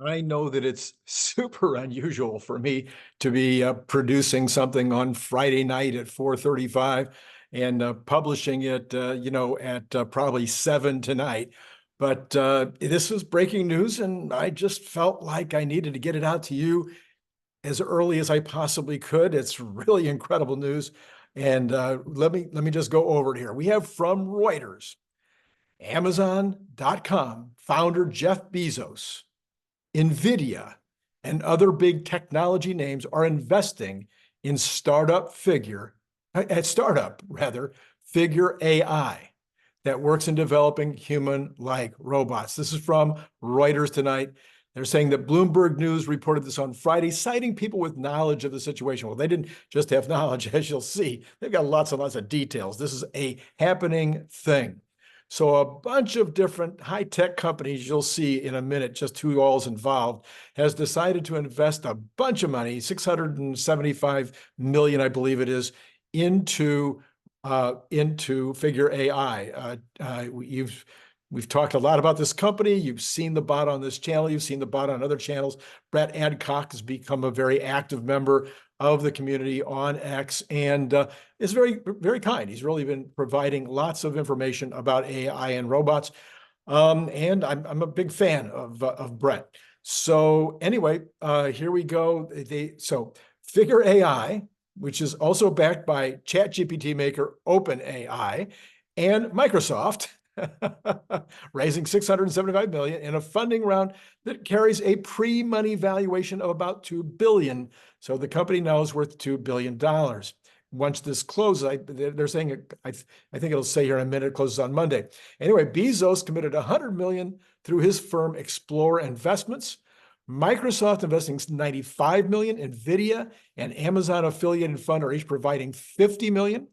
I know that it's super unusual for me to be producing something on Friday night at 4:35 and publishing it, at probably 7 tonight. But this was breaking news, and I just felt like I needed to get it out to you as early as I possibly could. It's really incredible news, and let me just go over it here. We have from Reuters, Amazon.com founder Jeff Bezos, Nvidia, and other big technology names are investing in startup rather, Figure AI that works in developing human-like robots. This is from Reuters tonight. They're saying that Bloomberg News reported this on Friday, citing people with knowledge of the situation. Well, they didn't just have knowledge, as you'll see. They've got lots and lots of details. This is a happening thing. So a bunch of different high-tech companies, you'll see in a minute just who all's involved, has decided to invest a bunch of money, 675 million, I believe it is, into Figure AI. We've talked a lot about this company. You've seen the bot on this channel. You've seen the bot on other channels. Brett Adcock has become a very active member of the community on X and is very, very kind. He's really been providing lots of information about AI and robots. And I'm a big fan of Brett. So anyway, here we go. So Figure AI, which is also backed by ChatGPT maker OpenAI and Microsoft, raising 675 million in a funding round that carries a pre-money valuation of about 2 billion. So the company now is worth $2 billion. Once this closes, they're saying, I think it'll say here in a minute, it closes on Monday. Anyway, Bezos committed 100 million through his firm Explore Investments. Microsoft investing 95 million, Nvidia and Amazon affiliated fund are each providing 50 million.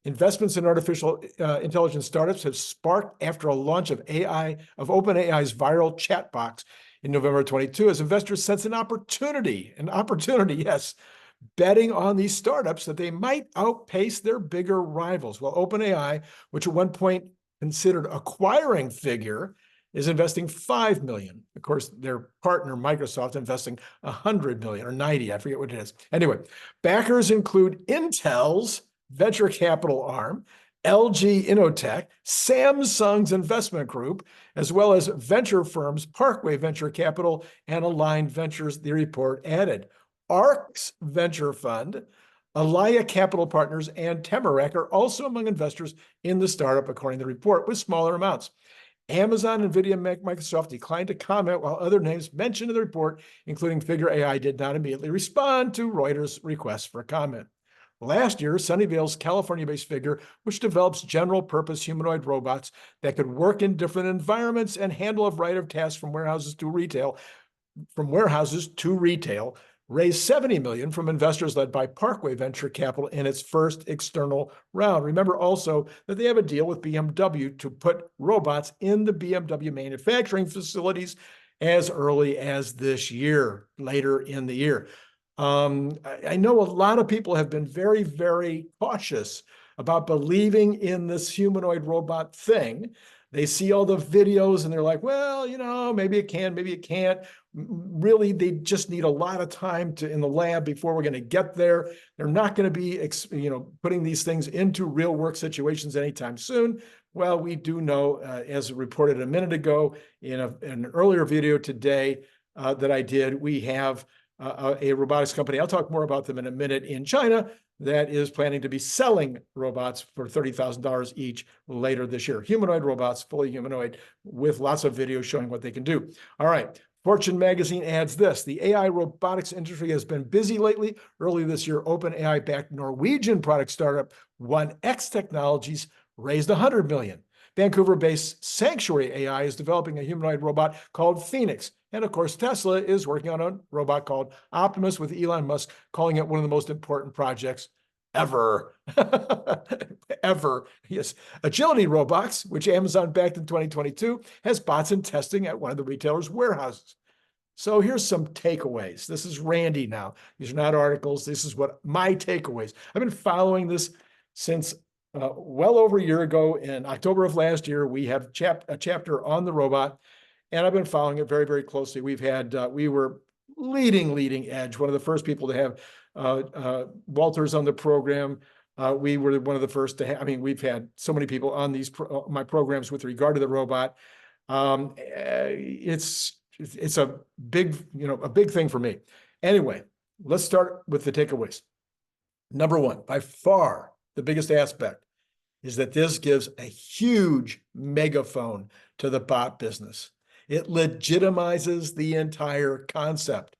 Investments in artificial intelligence startups have sparked after a launch of OpenAI's viral chat box in November 22, as investors sense an opportunity, yes, betting on these startups that they might outpace their bigger rivals. Well, OpenAI, which at one point considered acquiring Figure, is investing 5 million. Of course, their partner, Microsoft, investing 100 million or 90, I forget what it is. Anyway, backers include Intel's venture capital arm, LG Innotek, Samsung's investment group, as well as venture firms Parkway Venture Capital and Aligned Ventures, the report added. ARC's venture fund, Alaya Capital Partners, and Tamarack are also among investors in the startup, according to the report, with smaller amounts. Amazon, Nvidia, and Microsoft declined to comment, while other names mentioned in the report, including Figure AI, did not immediately respond to Reuters' request for comment. Last year, Sunnyvale's California-based Figure, which develops general-purpose humanoid robots that could work in different environments and handle a variety of tasks from warehouses to retail, raised 70 million from investors led by Parkway Venture Capital in its first external round. Remember also that they have a deal with BMW to put robots in the BMW manufacturing facilities as early as this year, later in the year. I know a lot of people have been very, very cautious about believing in this humanoid robot thing. They see all the videos and they're like, well, maybe it can, maybe it can't. Really, they just need a lot of time in the lab before we're going to get there. They're not going to be, putting these things into real work situations anytime soon. Well, we do know, as reported a minute ago in an earlier video today that I did, we have a robotics company, I'll talk more about them in a minute, in China that is planning to be selling robots for $30,000 each later this year. Humanoid robots, fully humanoid, with lots of videos showing what they can do. All right. Fortune magazine adds this: the AI robotics industry has been busy lately. Early this year, OpenAI-backed Norwegian product startup 1X Technologies raised 100 million. Vancouver-based Sanctuary AI is developing a humanoid robot called Phoenix. And of course, Tesla is working on a robot called Optimus, with Elon Musk calling it one of the most important projects ever. Ever. Yes. Agility Robots, which Amazon backed in 2022, has bots in testing at one of the retailer's warehouses. So here's some takeaways. This is Randy now. These are not articles. This is what my takeaways. I've been following this since well over a year ago. In October of last year, we have a chapter on the robot. and I've been following it very, very closely. We've had, we were leading edge, one of the first people to have Walters on the program. We were one of the first to have, I mean, we've had so many people on these my programs with regard to the robot. It's a big, a big thing for me. Anyway, let's start with the takeaways. Number one, by far the biggest aspect is that this gives a huge megaphone to the bot business. It legitimizes the entire concept.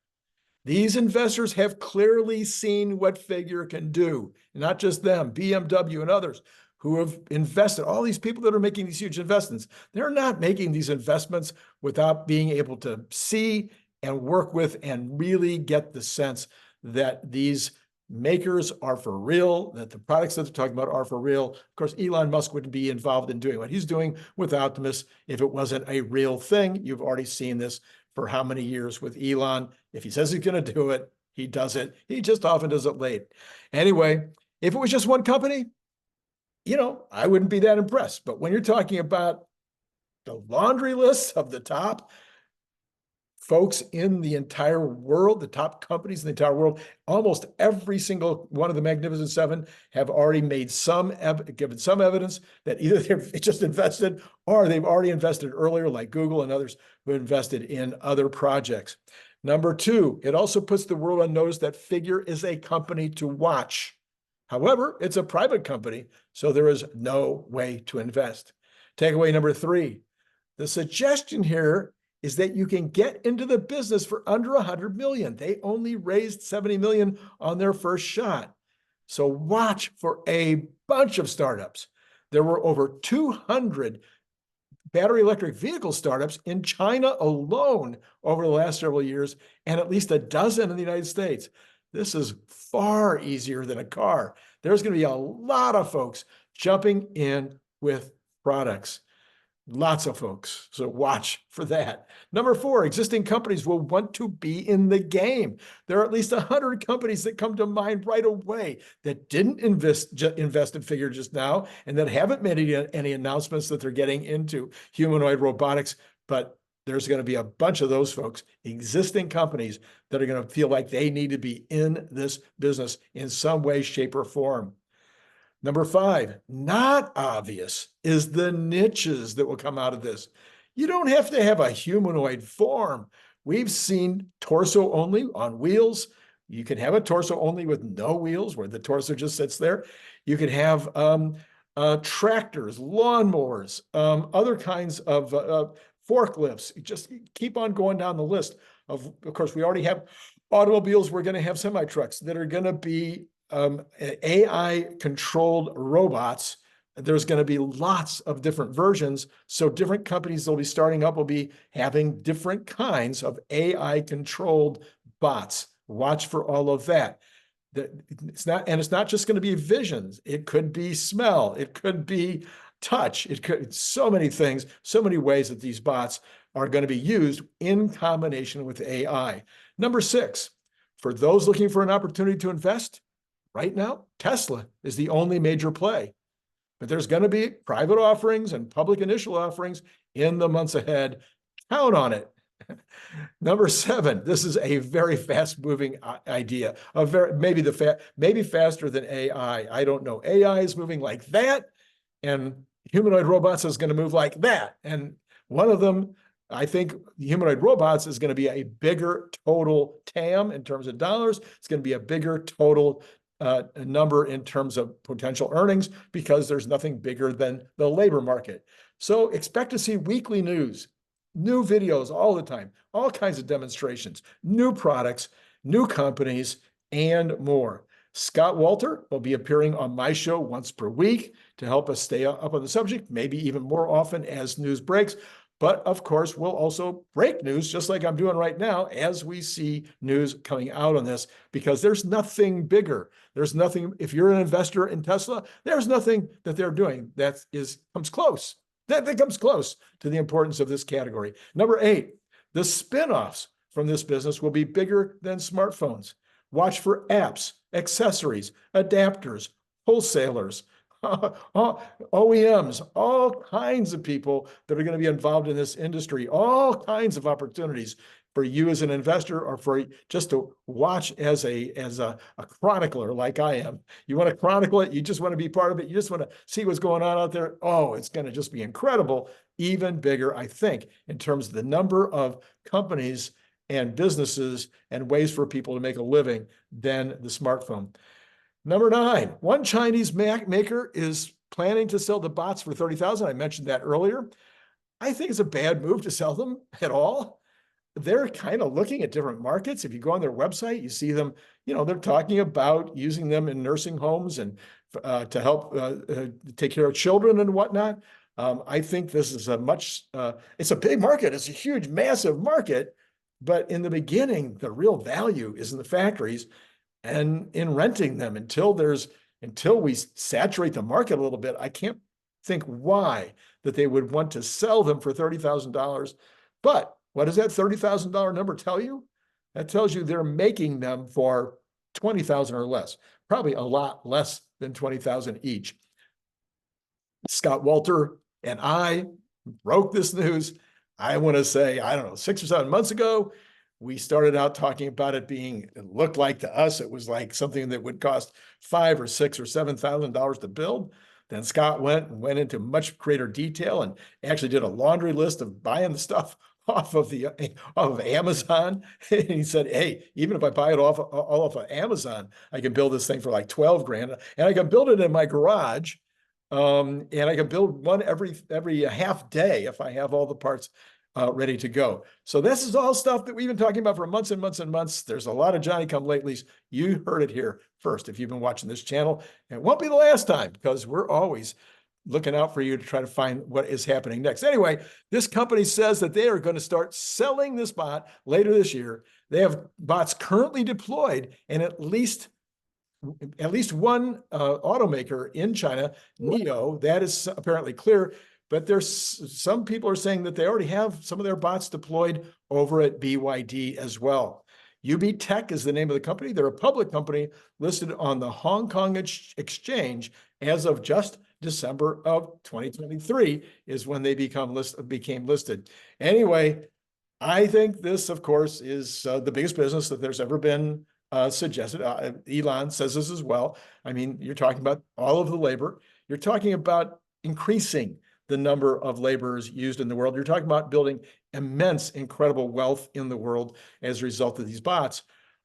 These investors have clearly seen what Figure can do, not just them, BMW and others who have invested, all these people that are making these huge investments. They're not making these investments without being able to see and work with and really get the sense that these makers are for real, that the products that they're talking about are for real. Of course, Elon Musk wouldn't be involved in doing what he's doing with Optimus if it wasn't a real thing. You've already seen this for how many years with Elon. If he says he's going to do it, he does it. He just often does it late. Anyway, if it was just one company, I wouldn't be that impressed. But when you're talking about the laundry list of the top folks in the entire world, the top companies in the entire world, almost every single one of the Magnificent Seven have already made given some evidence that either they've just invested or they've already invested earlier, like Google and others who invested in other projects. Number two, it also puts the world on notice that Figure is a company to watch. However, it's a private company, so there is no way to invest. Takeaway number three, the suggestion here is that you can get into the business for under 100 million. They only raised 70 million on their first shot. So watch for a bunch of startups. There were over 200 battery electric vehicle startups in China alone over the last several years, and at least a dozen in the United States. This is far easier than a car. There's going to be a lot of folks jumping in with products. Lots of folks. So watch for that. Number four, existing companies will want to be in the game. There are at least 100 companies that come to mind right away that didn't invest in Figure just now and that haven't made any announcements that they're getting into humanoid robotics. But there's going to be a bunch of those folks, existing companies, that are going to feel like they need to be in this business in some way, shape, or form. Number five, not obvious is the niches that will come out of this. You don't have to have a humanoid form. We've seen torso only on wheels. You can have a torso only with no wheels where the torso just sits there. You can have tractors, lawnmowers, other kinds of forklifts. Just keep on going down the list. Of course, we already have automobiles. We're going to have semi-trucks that are going to be AI-controlled robots. There's going to be lots of different versions. So different companies that will be starting up will be having different kinds of AI-controlled bots. Watch for all of that. It's not just going to be visions. It could be smell. It could be touch. It could so many things, so many ways that these bots are going to be used in combination with AI. Number six, for those looking for an opportunity to invest, right now, Tesla is the only major play, but there's going to be private offerings and public initial offerings in the months ahead. Count on it. Number seven, this is a very fast-moving idea. Maybe faster than AI. I don't know. AI is moving like that, and humanoid robots is going to move like that. And one of them, I think, humanoid robots is going to be a bigger total TAM in terms of dollars. It's going to be a bigger total number in terms of potential earnings because there's nothing bigger than the labor market. So expect to see weekly news, new videos all the time, all kinds of demonstrations, new products, new companies, and more. Scott Walter will be appearing on my show once per week to help us stay up on the subject, maybe even more often as news breaks. But of course, we'll also break news just like I'm doing right now as we see news coming out on this, because there's nothing bigger. There's nothing, if you're an investor in Tesla, there's nothing that they're doing that comes close. That comes close to the importance of this category. Number eight, the spinoffs from this business will be bigger than smartphones. Watch for apps, accessories, adapters, wholesalers, OEMs, all kinds of people that are going to be involved in this industry, all kinds of opportunities for you as an investor or for just to watch as a chronicler like I am. You want to chronicle it, you just want to be part of it, you just want to see what's going on out there. Oh, it's going to just be incredible, even bigger, I think, in terms of the number of companies and businesses and ways for people to make a living than the smartphone. Number 9, one Chinese maker is planning to sell the bots for 30,000. I mentioned that earlier. I think it's a bad move to sell them at all. They're kind of looking at different markets. If you go on their website, you see them, they're talking about using them in nursing homes and to help take care of children and whatnot. I think this is it's a big market. It's a huge, massive market. But in the beginning, the real value is in the factories and in renting them until we saturate the market a little bit. I can't think why that they would want to sell them for $30,000. But what does that $30,000 number tell you? That tells you they're making them for $20,000 or less, probably a lot less than $20,000 each. Scott Walter and I broke this news. I want to say, I don't know, 6 or 7 months ago. We started out talking about it looked like to us, it was like something that would cost $5,000 or $6,000 or $7,000 to build. Then Scott went into much greater detail and actually did a laundry list of buying the stuff off of Amazon. And he said, hey, even if I buy it all off of Amazon, I can build this thing for like 12 grand, and I can build it in my garage. And I can build one every half day if I have all the parts ready to go. So this is all stuff that we've been talking about for months and months and months. There's a lot of Johnny-come-latelys. You heard it here first if you've been watching this channel. And it won't be the last time, because we're always looking out for you to try to find what is happening next. Anyway, this company says that they are going to start selling this bot later this year. They have bots currently deployed in at least one automaker in China, NIO. That is apparently clear. But some people are saying that they already have some of their bots deployed over at BYD as well. UB Tech is the name of the company. They're a public company listed on the Hong Kong Exchange as of just December of 2023 is when they became listed. Anyway, I think this, of course, is the biggest business that there's ever been suggested. Elon says this as well. I mean, you're talking about all of the labor. You're talking about increasing the number of laborers used in the world. You're talking about building immense, incredible wealth in the world as a result of these bots.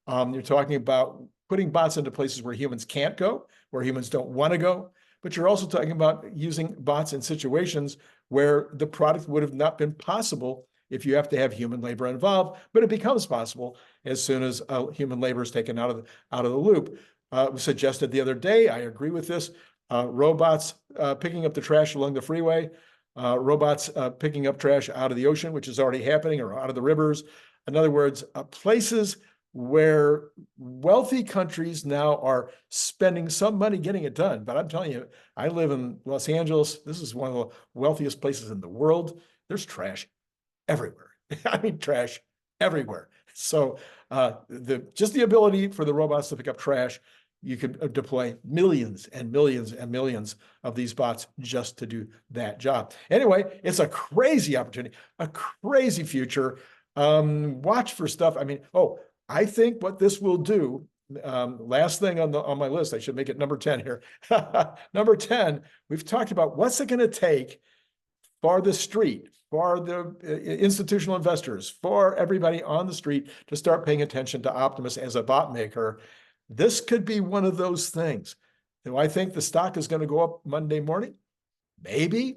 You're talking about putting bots into places where humans can't go, where humans don't want to go. But you're also talking about using bots in situations where the product would have not been possible if you have to have human labor involved, but it becomes possible as soon as human labor is taken out of the loop. It was suggested the other day, I agree with this, robots picking up the trash along the freeway, robots picking up trash out of the ocean, which is already happening, or out of the rivers. In other words, places where wealthy countries now are spending some money getting it done. But I'm telling you, I live in Los Angeles. This is one of the wealthiest places in the world. There's trash everywhere. I mean, trash everywhere. So just the ability for the robots to pick up trash, you could deploy millions and millions and millions of these bots just to do that job. Anyway, it's a crazy opportunity, a crazy future. Watch for stuff. I mean, I think what this will do, last thing on my list, I should make it number 10 here. Number 10, we've talked about what's it going to take for the street, for the institutional investors, for everybody on the street to start paying attention to Optimus as a bot maker. This could be one of those things. Do I think the stock is going to go up Monday morning? Maybe.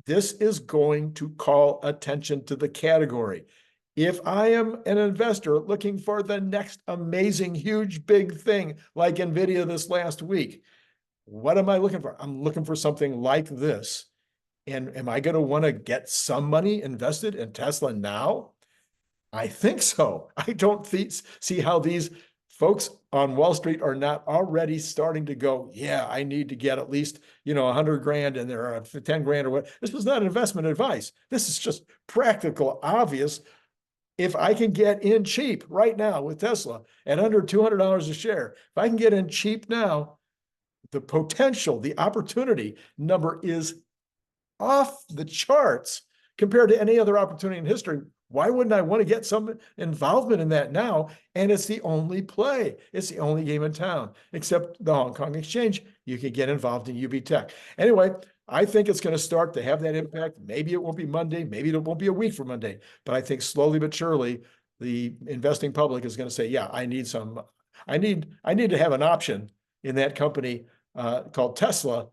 This is going to call attention to the category. If I am an investor looking for the next amazing, huge, big thing like Nvidia this last week, what am I looking for? I'm looking for something like this. And am I going to want to get some money invested in Tesla now? I think so. I don't see how these folks on Wall Street are not already starting to go, yeah, I need to get at least, 100 grand in there, or 10 grand or what. This was not investment advice. This is just practical, obvious. If I can get in cheap right now with Tesla at under $200 a share, if I can get in cheap now, the potential, the opportunity number is off the charts compared to any other opportunity in history. Why wouldn't I want to get some involvement in that now? And it's the only play. It's the only game in town, except the Hong Kong Exchange. You could get involved in UB Tech. Anyway, I think it's going to start to have that impact. Maybe it won't be Monday. Maybe it won't be a week from Monday. But I think slowly but surely, the investing public is going to say, yeah, I need to have an option in that company called Tesla.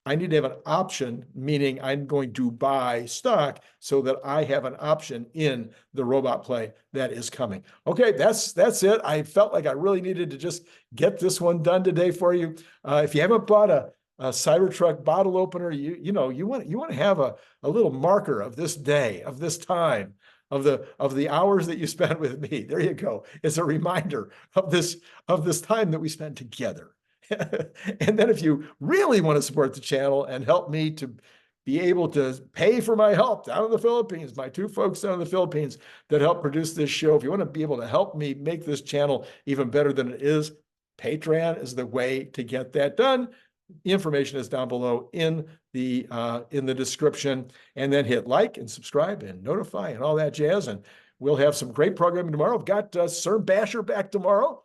I need to have an option, meaning I'm going to buy stock so that I have an option in the robot play that is coming. Okay, that's it. I felt like I really needed to just get this one done today for you. If you haven't bought a Cybertruck bottle opener, you want to have a little marker of this day, of this time, of the hours that you spent with me. There you go. It's a reminder of this time that we spent together. And then if you really want to support the channel and help me to be able to pay for my help down in the Philippines, my two folks down in the Philippines that help produce this show, if you want to be able to help me make this channel even better than it is, Patreon is the way to get that done. The information is down below in the description. And then hit like and subscribe and notify and all that jazz. And we'll have some great programming tomorrow. I've got Cern Basher back tomorrow.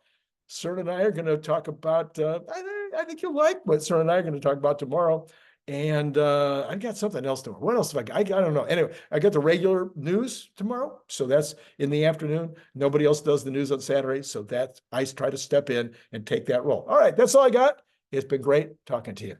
Cern and I are going to talk about, I think you'll like what Cern and I are going to talk about tomorrow. And I got something else tomorrow. What else have I got? I don't know. Anyway, I got the regular news tomorrow. So that's in the afternoon. Nobody else does the news on Saturday. So I try to step in and take that role. All right, that's all I got. It's been great talking to you.